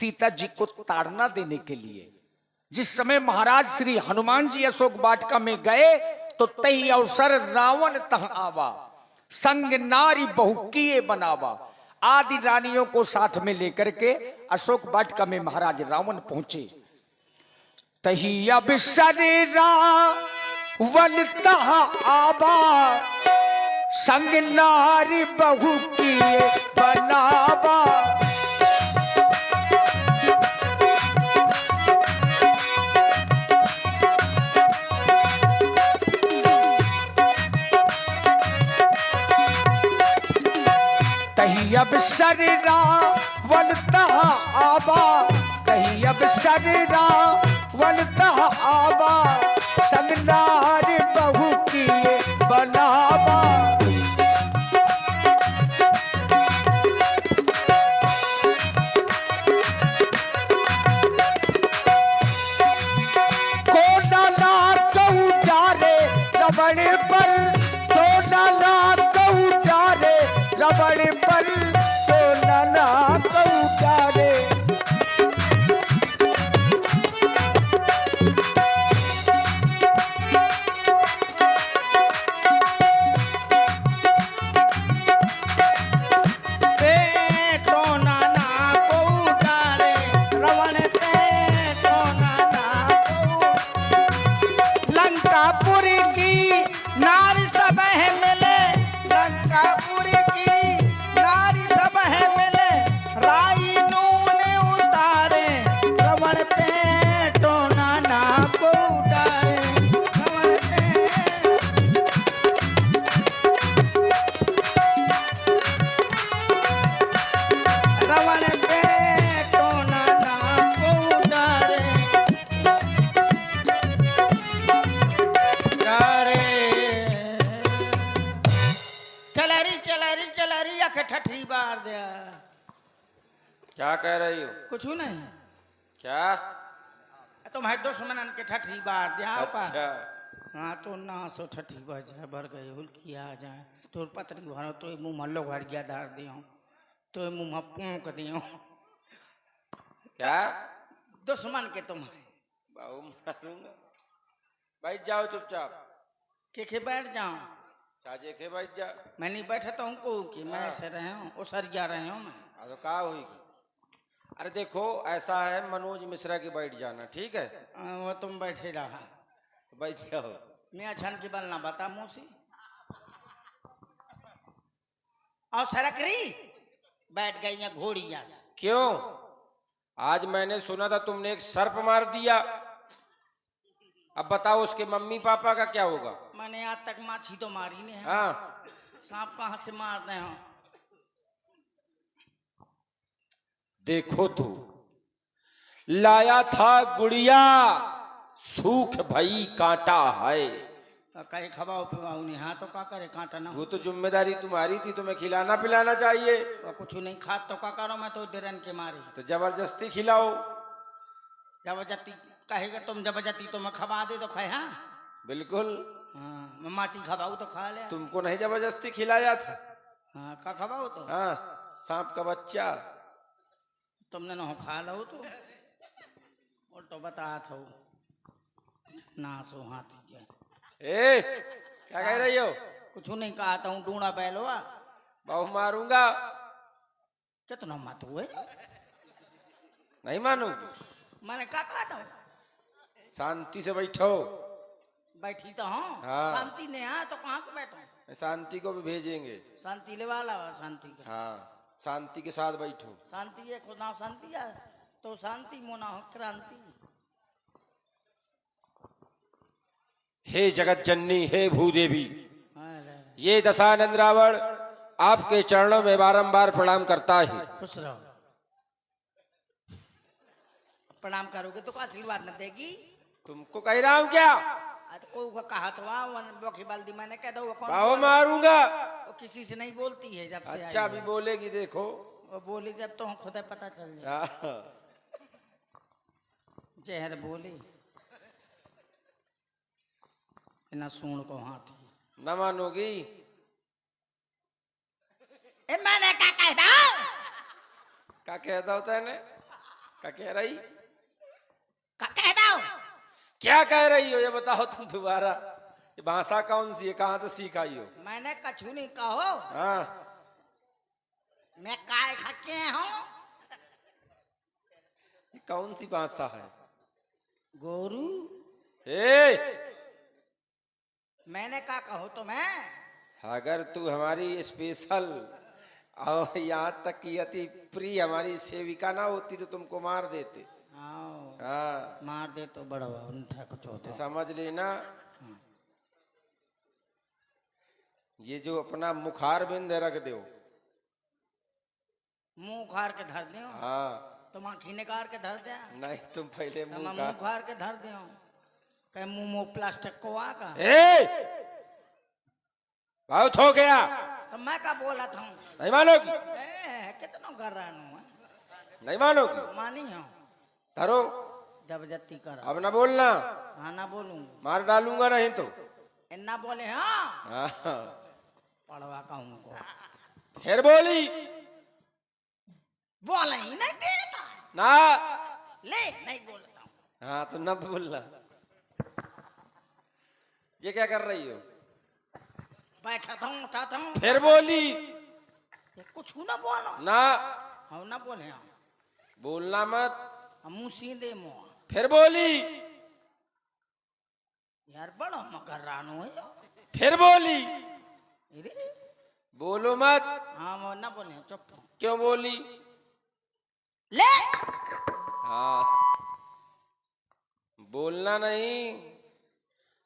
सीता जी को ताड़ना देने के लिए। जिस समय महाराज श्री हनुमान जी अशोक वाटिका में गए तो तई अवसर रावण तह आवा, संग नारी बहु किए बनावा। आदि रानियों को साथ में लेकर के अशोक वाटिका में महाराज रावण पहुंचे। तही अवसर रावण तह आवा, संग नारी बहु किए बनावा। कहीं अब शरीरा वलता आबा, कहीं अब शरीरा वलता आबा, संग नारी बहु किए बनावा। कोना ना कहू डारे रबड़ पर, कोना ना कहू डारे रबड़ पर, कोना ना कहू डारे। क्या कह रही हो? कुछ नहीं। क्या? तुम है दुश्मन के ठठी बार दिया। अच्छा। हाँ तो ना सो ठठी बजा भर गए हुल्की आ जाए तो पतरी भरो तो मुँह मल्लो घर गया धार दियो तो मुँह पूक दियो। क्या? दुश्मन के तुम है बाबू मारूंगा। बैठ जाओ चुपचाप। के बैठ जाओ। चाचे के बैठ जा। मैं नहीं बैठा तो उनको कि मैं ऐसे रहे हूँ उसर जा रहे हूँ मैं। तो क्या हुई? अरे देखो ऐसा है, मनोज मिश्रा की बैठ जाना, ठीक है? वो तुम बैठे रहा तो बैठ जाओ। मैं छन की बलना बता मौसी और सरकरी बैठ गई है घोड़िया से। क्यों? आज मैंने सुना था तुमने एक सर्प मार दिया। अब बताओ उसके मम्मी पापा का क्या होगा? मैंने आज तक माछी तो मारी नहीं है। हाँ। सांप कहाँ से मारते हो? देखो तो लाया था गुड़िया, सूख भई कांटा है। कहीं खवाओ पिवाओ नहीं। हाँ तो क्या करे कांटा ना। वो तो जिम्मेदारी तुम्हारी थी, तुम्हें खिलाना पिलाना चाहिए। वो कुछ नहीं खा तो क्या करो? मैं तो डरन के मारी। तो जबरदस्ती खिलाओ। जबरदस्ती कहेगा तुम जबरदस्ती तो मैं खवा दे तो खाए। हाँ बिल्कुल। हाँ मैं माटी खवाऊ तो खा ले। तुमको नहीं जबरदस्ती खिलाया था? हाँ का खवाओ तो? हाँ सांप का बच्चा तुमने न खा लो तो और तो बता था ना सो हाथी के। ए क्या कह रही हो? कुछ नहीं कहा था हूँ ढूंढा पहलवा बहु मारूंगा। कितना मत हुए? नहीं मानूंगी। मैंने क्या कहा था? शांति से बैठो। बैठी तो हूँ। हाँ। शांति नहीं है तो कहाँ से बैठो? शांति को भी भेजेंगे। शांति ले वाला शांति का। हाँ शांति के साथ बैठो। शांति है खुद नाम शांति है तो शांति मोना हो क्रांति। हे जगत जननी, हे भूदेवी, ये दशानंद रावण आपके चरणों में बारंबार प्रणाम करता है। खुश रहो। प्रणाम करोगे तो आशीर्वाद न देगी? तुमको कह रहा हूँ क्या? कोई कहा तो बोखी बाल्दी मैंने कह दो बाहो मारूंगा। वो किसी से नहीं बोलती है जब से। अच्छा भी बोलेगी देखो। वो बोली जब तो खुद पता चल जाए। जहर बोली ना सूण को हाथी। न मानोगी? मैंने क्या कहता? क्या कहता होता है ने? क्या कह रही? कह दो। क्या कह रही हो ये बताओ तुम दोबारा। ये भाषा कौन सी है, कहाँ से सीख आई हो? मैंने कछु नहीं कहो। हाँ मैं काय खके हूँ। ये कौन सी भाषा है? गोरू ए मैंने क्या कहो तो मैं। अगर तू हमारी स्पेशल और यहाँ तक कि अति प्रिय हमारी सेविका ना होती तो तुमको मार देते। आओ हाँ मार दे तो बड़ा उनका कुछ होता। समझ लेना। ये जो अपना मुखार बिंद रख दो। मुंह खार के धर दे। हाँ तुम आँखी निकाल के धर दे। नहीं तुम पहले तो मुंह मैं का मुंह खार के धर दे। कहीं मुंह प्लास्टिक को आका। बहुत हो गया। तो मैं क्या बोला था? नहीं मानोगी? कितना कर रहा हूँ। नहीं मानोगी? मानी हूँ। धरो जबरदस्ती कर। अब ना बोलना। हाँ ना बोलूंगा। मार डालूंगा नहीं तो। इन्ना बोले हाँ हाँ पढ़वा कहूँ। फिर बोली बोला ही नहीं देता। ना ले नहीं बोलता हूँ। हाँ तो न बोलना। ये क्या कर रही हो? बैठा था उठाता हूँ। फिर बोली कुछ ना बोलो ना। हम ना बोले हाँ। बोलना मत। हम मुँह सीधे मुँह। फिर बोली यार बड़ा मकर रानू है। फिर बोली अरे बोलो मत। हाँ वो ना बोले चुप। क्यों बोली? ले हाँ बोलना नहीं।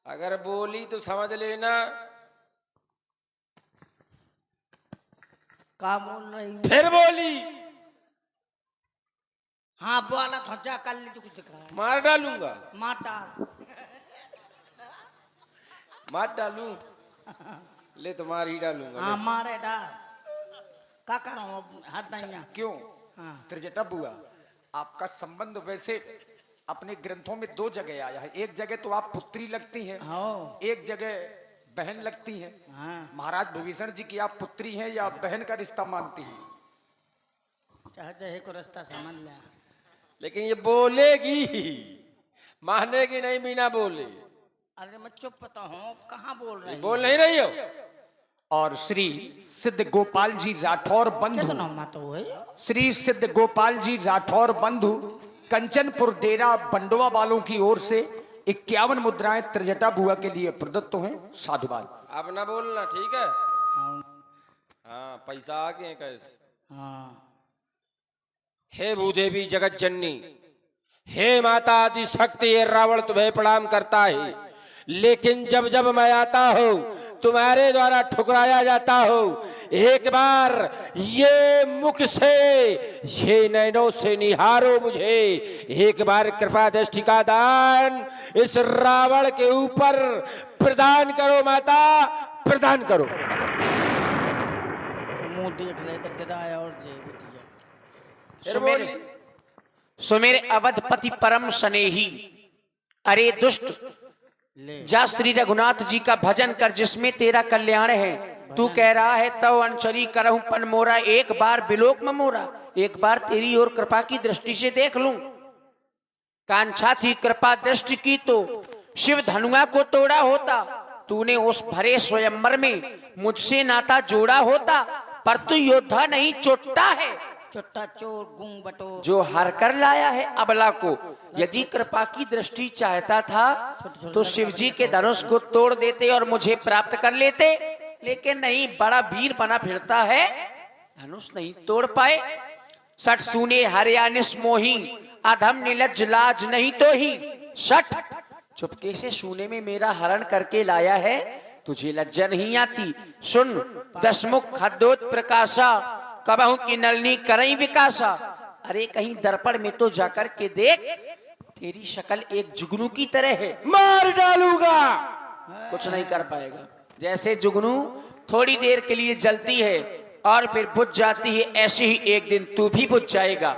अगर बोली तो समझ लेना। क्या बोल रही हूँ? फिर बोली हाँ बोला था जा कर ली तो कुछ दिख रहा है। मार डालूंगा। मार डाल। मार डालूं? ले तो मार ही डालूंगा। हाँ मारे डाल। क्या कर रहा हूँ हाथ नहीं। क्यों हाँ त्रिजटा बुआ, आपका संबंध वैसे अपने ग्रंथों में दो जगह आया है। एक जगह तो आप पुत्री लगती हैं, हाँ एक जगह बहन लगती हैं। हाँ महाराज विभीषण जी की आप पुत्री हैं या बहन का रिश्ता मानती हैं? चाहे चाहे को रास्ता समझ लिया। लेकिन ये बोलेगी, मानेगी नहीं बिना बोले। अरे मैं चुप तो हूँ। कहाँ बोल रही बोल नहीं रही हो? और श्री सिद्ध गोपाल जी राठौर बंधु, कितना मत हुए। श्री सिद्ध गोपाल जी राठौर बंधु कंचनपुर डेरा बंडवा वालों की ओर से 51 मुद्राएं त्रिजटा बुआ के लिए प्रदत्त हैं। साधुवाद। अब ना बोलना ठीक है। हाँ हाँ पैसा आ गए कैसे? हाँ हे भूदेवी जगत जननी, हे माता आदि शक्ति, ये रावण तुम्हें प्रणाम करता है। लेकिन जब जब मैं आता हूँ तुम्हारे द्वारा ठुकराया जाता हूँ। एक बार ये मुख से, ये नैनों से निहारो मुझे। एक बार कृपा दृष्टि का दान इस रावण के ऊपर प्रदान करो माता, प्रदान करो। मुंह देख ले तो डराया और जे सुमेर अवधपति परम स्नेही, अरे दुष्ट जा श्री रघुनाथ जी का भजन कर जिसमें तेरा कल्याण है। तू कह रहा है तव अनचरी करहूं पन मोरा, एक बार बिलोक में मोरा, एक बार तेरी ओर कृपा की दृष्टि से देख लूं। कांछा थी कृपा दृष्टि की तो शिव धनुआ को तोड़ा होता। तूने उस भरे स्वयंवर में मुझसे नाता जोड़ा होता, पर तू योद्धा नहीं चोट्टा है, चुट्टा चोर गूंग बटोर जो हर कर लाया है अबला को। यदि कृपा की दृष्टि चाहता था तो शिवजी के धनुष को तोड़ देते और मुझे प्राप्त कर लेते, लेकिन नहीं, बड़ा वीर बना फिरता है, धनुष नहीं तोड़ पाए। सठ सुने हरियाणिस मोही, अधम निलज्ज लाज नहीं तो ही। सठ चुपके से सोने में मेरा हरण करके लाया है, तुझे लज्जा नहीं आती। सुन दशमुख खद्दोत प्रकाशा, कबहू की नलनी करई विकासा। अरे कहीं दर्पण में तो जाकर के देख, तेरी शक्ल एक जुगनू की तरह है। मार डालूंगा। कुछ नहीं कर पाएगा। जैसे जुगनू थोड़ी देर के लिए जलती है और फिर बुझ जाती है, ऐसे ही एक दिन तू भी बुझ जाएगा।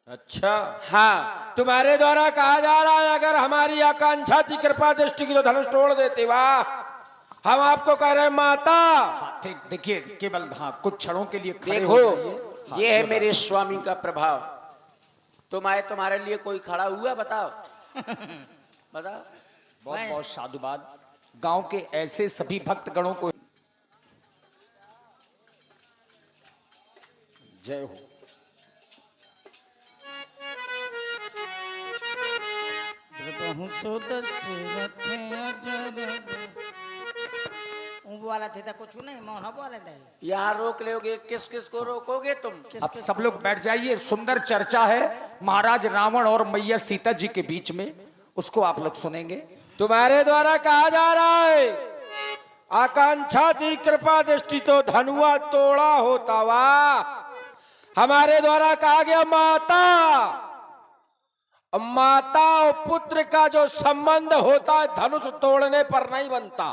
अच्छा हाँ, तुम्हारे द्वारा कहा जा रहा है अगर हमारी आकांक्षा थी कृपा दृष्टि की तो धनुष तोड़ देते। वाह, हम आपको कह रहे हैं माता। ठीक, देखिए केवल हाँ कुछ क्षणों के लिए खड़े देखो हो जाइए। हाँ, ये है मेरे स्वामी का प्रभाव। तुम आए, तुम्हारे लिए कोई खड़ा हुआ? बताओ बताओ। बहुत बहुत साधुवाद। गांव के ऐसे सभी भक्तगणों को जय हो। बहु सो दशरथ अजर वाला थे तो कुछ नहीं मौन बोले दे। यहाँ रोक लोगे, किस किस को रोकोगे तुम? अब सब लोग बैठ जाइए। सुंदर चर्चा है महाराज रावण और मैया सीता जी के बीच में, उसको आप लोग सुनेंगे। तुम्हारे द्वारा कहा जा रहा है, आकांक्षा थी कृपा दृष्टि तो धनुआ तोड़ा होता। वाह! हमारे द्वारा कहा गया माता, माता और पुत्र का जो संबंध होता है धनुष तोड़ने पर नहीं बनता।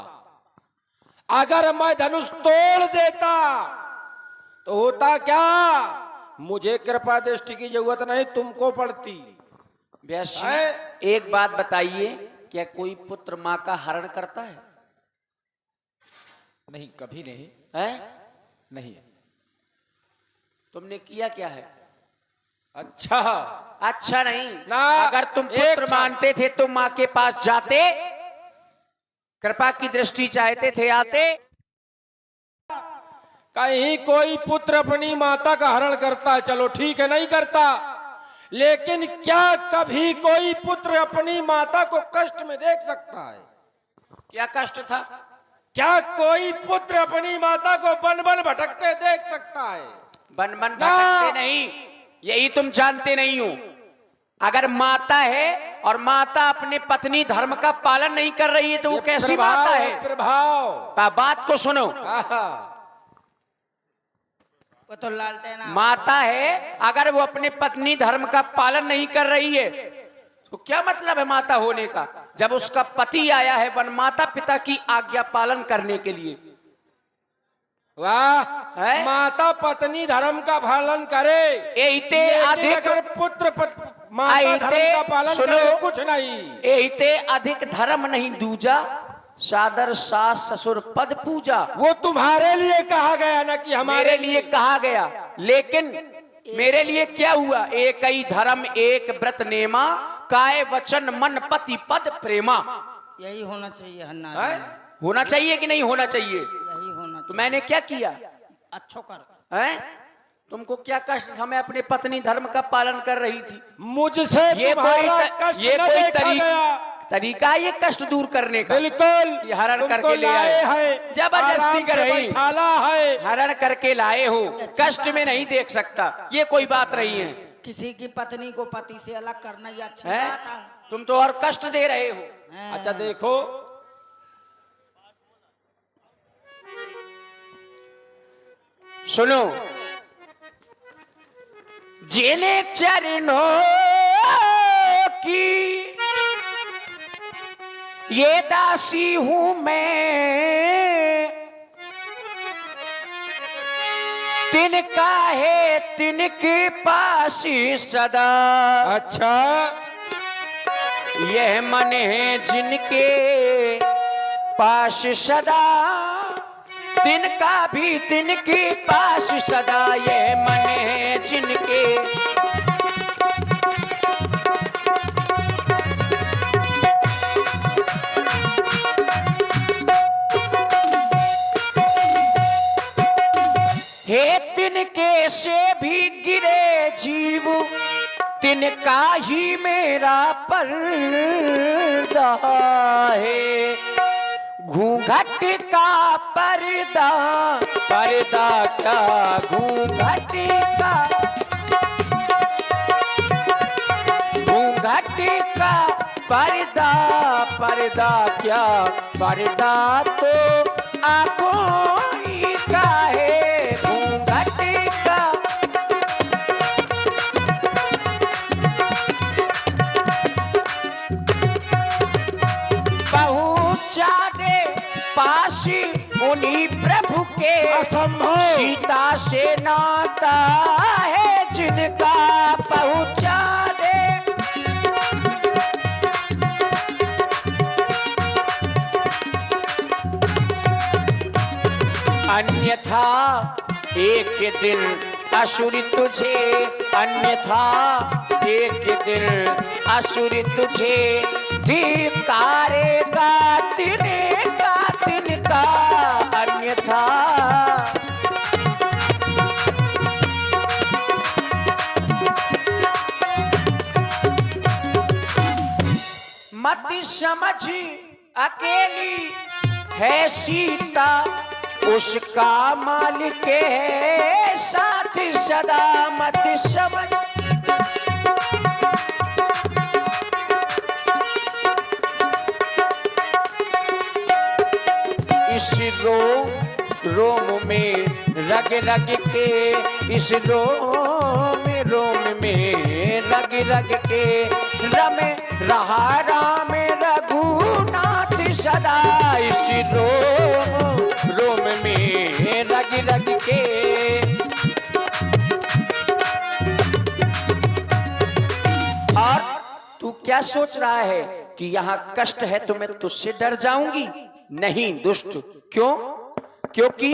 अगर मैं धनुष तोड़ देता तो होता क्या, मुझे कृपा दृष्टि की जरूरत नहीं, तुमको पड़ती। व्यास जी, एक बात बताइए, क्या कोई पुत्र माँ का हरण करता है? नहीं, कभी नहीं है? नहीं। तुमने किया क्या है? अच्छा अच्छा नहीं ना, अगर तुम पुत्र मानते थे तो माँ के पास जाते, कृपा की दृष्टि चाहते थे आते। कहीं कोई पुत्र अपनी माता का हरण करता है, चलो ठीक है नहीं करता, लेकिन क्या कभी कोई पुत्र अपनी माता को कष्ट में देख सकता है? क्या कष्ट था? क्या कोई पुत्र अपनी माता को बन बन भटकते देख सकता है? बन बन भटकते नहीं, यही तुम जानते नहीं हो। अगर माता है और माता अपने पत्नी धर्म का पालन नहीं कर रही है तो वो कैसी माता है? प्रभाव। बात को सुनो। वो तो लालटेन माता है, अगर वो अपने पत्नी धर्म का पालन नहीं कर रही है तो क्या मतलब है माता होने का? जब उसका पति आया है वन माता पिता की आज्ञा पालन करने के लिए। वाह! है? माता पत्नी धर्म का पालन करे, एहिते अधिक अगर पुत्र माता धर्म का पालन करे कुछ नहीं। एहिते अधिक धर्म नहीं दूजा, सादर सास ससुर पद पूजा। वो तुम्हारे लिए कहा गया ना कि हमारे मेरे लिए कहा गया, लेकिन मेरे लिए क्या हुआ? एक ही धर्म एक व्रत नेमा, काय वचन मन पति पद प्रेमा। यही होना चाहिए हन्ना। होना चाहिए कि नहीं होना चाहिए? यही होना तो मैंने क्या किया? अच्छो कर है? तुमको क्या कष्ट था? मैं अपनी पत्नी धर्म का पालन कर रही थी। मुझसे ये कोई तरीका ये कष्ट दूर करने का? बिल्कुल। ये हरण करके ले आए हैं, जबरदस्ती कर रही है, हरण करके लाए हो, कष्ट में नहीं देख सकता, ये कोई बात नहीं है। किसी की पत्नी को पति से अलग करना ये अच्छी है? बात है। तुम तो और कष्ट दे रहे हो। अच्छा देखो, सुनो, जिन्हें चरणों की ये दासी हूं मैं, तिनका है तिनके पास सदा। अच्छा यह मन है जिनके पास सदा, तिनका भी तिनके पास सदा। यह मन है जिनके हे तिनके से भी गिरे जीव, तिनका ही मेरा पर्दा है। घूंघट का पर्दा, पर्दा क्या घूंघट का, घूंघट का पर्दा, पर्दा क्या पर्दा तो आंखों ही का है। घूंघट का पहुंचा दे पास उन्हीं प्रभु के, सीता से नाता है जिनका। पहुंचा दे अन्यथा एक दिन असुर तुझे, अन्यथा एक दिन असुर तुझे धिक्कारेगा तिनका अन्यथा। मत समझ अकेली है सीता, उसका मालिक है साथ सदा। मत समझ इस रोम में रग रग के, इस रोम में रग रग के रमे रहा राम रघुनाथ सदा। इस रोम में रग रग के। और तू क्या सोच रहा है कि यहाँ कष्ट है तो मैं तुझसे डर जाऊंगी? नहीं दुष्ट। क्यों? क्योंकि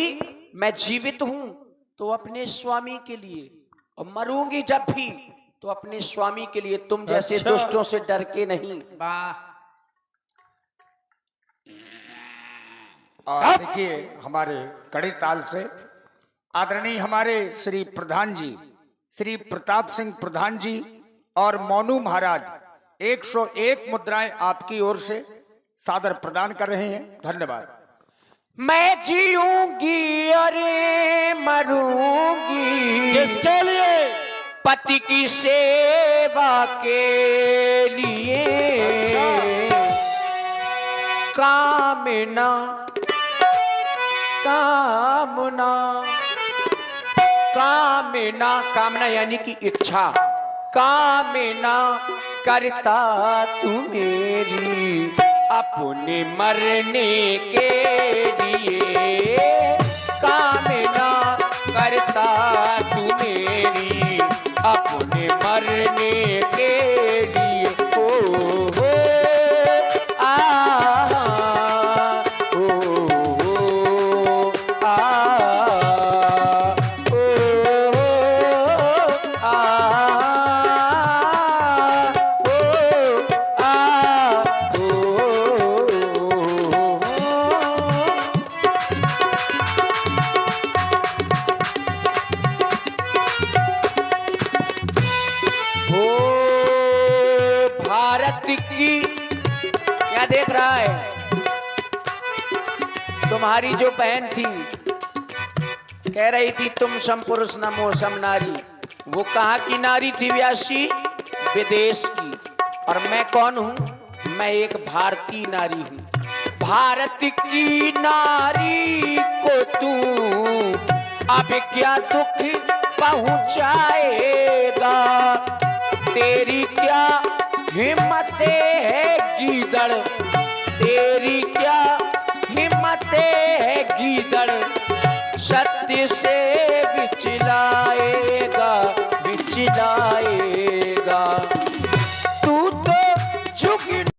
मैं जीवित हूं तो अपने स्वामी के लिए, और मरूंगी जब भी तो अपने स्वामी के लिए। तुम जैसे अच्छा। दुष्टों से डर के नहीं। वाह, और देखिए हमारे कड़ी ताल से आदरणीय हमारे श्री प्रधान जी, श्री प्रताप सिंह प्रधान जी और मोनू महाराज 101 मुद्राएं आपकी ओर से सादर प्रदान कर रहे हैं। धन्यवाद। मैं जीऊंगी अरे मरूंगी किसके लिए? पति की सेवा के लिए। कामना कामना कामना कामना यानी कि इच्छा। कामना करता तू मेरी अपने मरने के लिए। कामना करता तू मेरी अपने मरने के लिए। ओ हो आ ओ आ ओ आ की क्या देख रहा है? तुम्हारी जो बहन थी कह रही थी तुम सम पुरुष नमो सम नारी। वो कहाँ की नारी थी व्यासी? विदेश की। और मैं कौन हूँ? मैं एक भारतीय नारी हूँ। भारत की नारी को तू अब क्या दुख पहुँचाएगा? तेरी क्या हिम्मत है गीदड़, तेरी क्या हिम्मत है गीदड़, सत्य से बिचलाएगा बिचलाएगा।